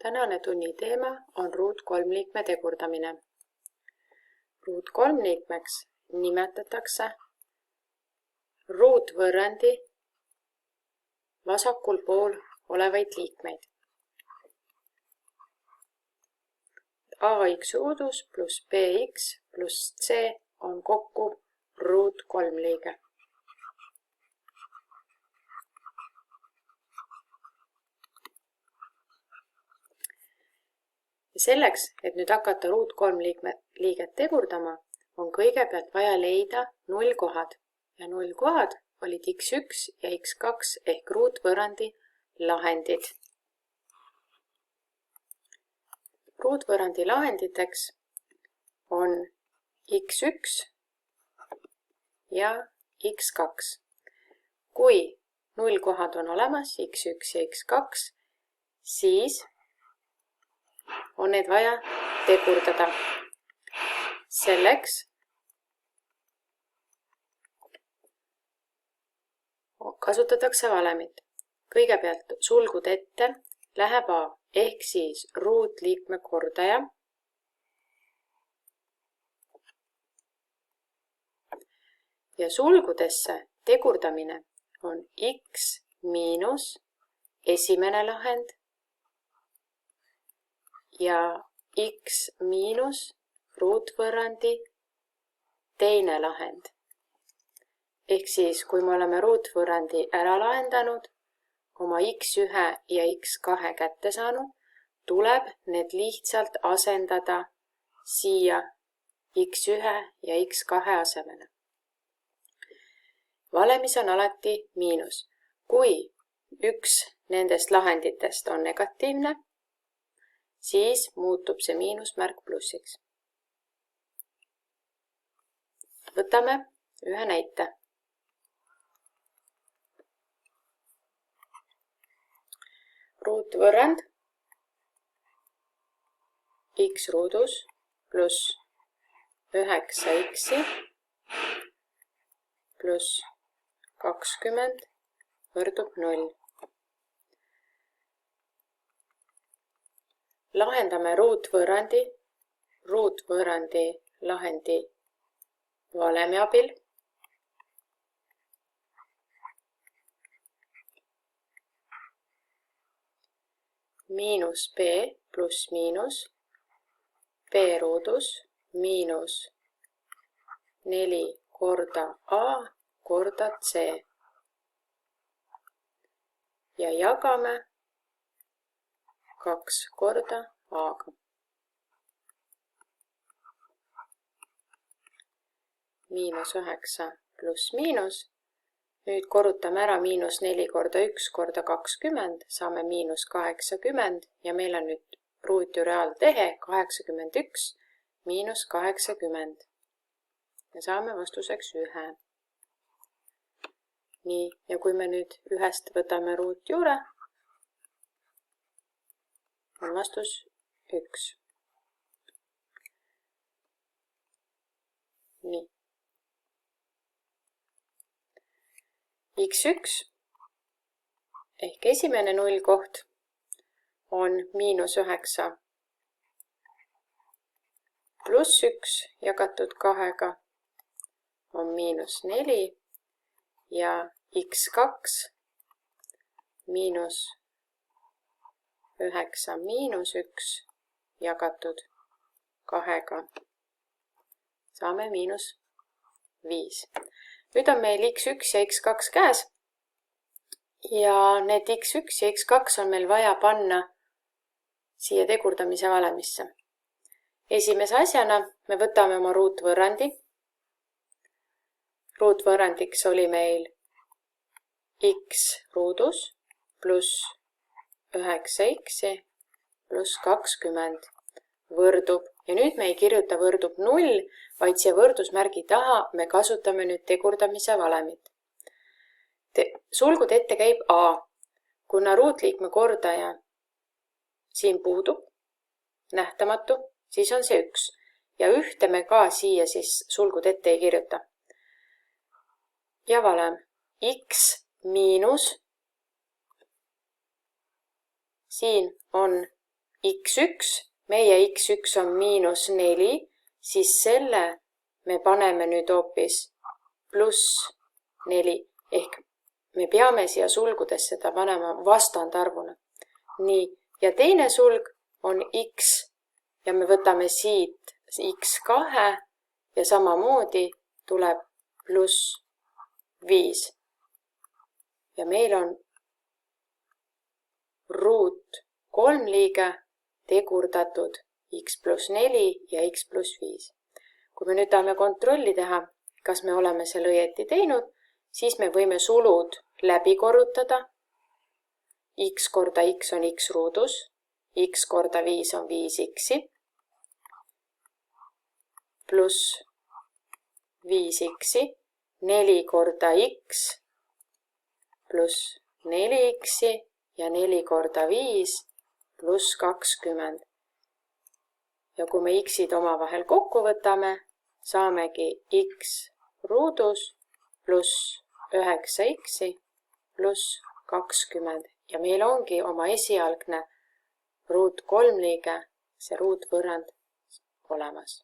Tänane tunni teema on ruutkolmliikme tegurdamine. Ruutkolmliikmeks nimetatakse ruutvõrrandi vasakul pool olevaid liikmeid. AX ruudus pluss BX pluss C on kokku ruutkolmliige. Selleks, et nüüd hakata ruutkolmliiget tegurdama, on kõigepealt vaja leida nullkohad ja nullkohad olid x1 ja x2 ehk ruutvõrrandi lahendid. Ruutvõrrandi lahenditeks on x1 ja x2. Kui nullkohad on olemas, x1 ja x2, siis on need vaja tegurdada. Selleks kasutatakse valemit. Kõigepealt sulgude ette läheb A ehk siis ruutliikme kordaja ja sulgudesse tegurdamine on x miinus esimene lahend ja x miinus ruutvõrrandi teine lahend. Ehk siis, kui me oleme ruutvõrrandi ära lahendanud, oma x1 ja x2 kätte saanud, tuleb need lihtsalt asendada siia x1 ja x2 asemele. Valemis on alati miinus. Kui üks nendest lahenditest on negatiivne, siis muutub see miinusmärk plussiks. Võtame ühe näite. Ruutvõrrand x ruudus pluss 9x pluss 20 võrdub 0. Lahendame ruutvõrrandi lahendi valemi abil. Miinus b pluss miinus b ruudus miinus 4 korda a korda c. Ja jagame 2 korda a-ga. Miinus 9 pluss miinus. Nüüd korrutame ära miinus 4 korda 1 korda 20, saame miinus 80 ja meil on nüüd ruut ju reaaltehe 81 miinus 80. Ja saame vastuseks 1. Nii, ja kui me nüüd ühest võtame ruut juure, on vastus 1. Nii. x1 ehk esimene nullkoht on miinus 9 pluss 1 jagatud 2 on miinus 4 ja x2 miinus 9 miinus 1 jagatud 2 saame miinus 5. Nüüd on meil x1 ja x2 käes ja need x1 ja x2 on meil vaja panna siia tegurdamise valemisse. Esimese asjana me võtame oma ruutvõrrandi. Ruutvõrrandiks oli meil x ruudus pluss 9x pluss 20 võrdub. Ja nüüd me ei kirjuta võrdub 0, vaid siia võrdusmärgi taha me kasutame nüüd tegurdamise valemit. Sulgude ette käib A. Kuna ruutliikme kordaja siin puudub, nähtamatu, siis on see 1. Ja ühte me ka siia siis sulgude ette ei kirjuta. Ja valem x miinus, siin on x1, meie x1 on -4, siis selle me paneme nüüd hoopis +4 ehk me peame siia sulgudesse seda panema vastandarvuna. Nii, ja teine sulg on x ja me võtame siit x2 ja samamoodi tuleb +5. Ja meil on ruut 3 liige tegurdatud x+4 ja x+5. Kui me nüüd tahame kontrolli teha, kas me oleme selle õieti teinud, siis me võime sulud läbi korrutada. X korda x on x ruudus, x korda 5 on 5x, pluss 5x, 4 korda x, pluss 4x ja 4 korda 5, pluss 20. Ja kui me x-id omavahel kokku võtame, saamegi x ruudus pluss 9x pluss 20 ja meil ongi oma esialgne ruut 3 liige, see ruutvõrrand olemas.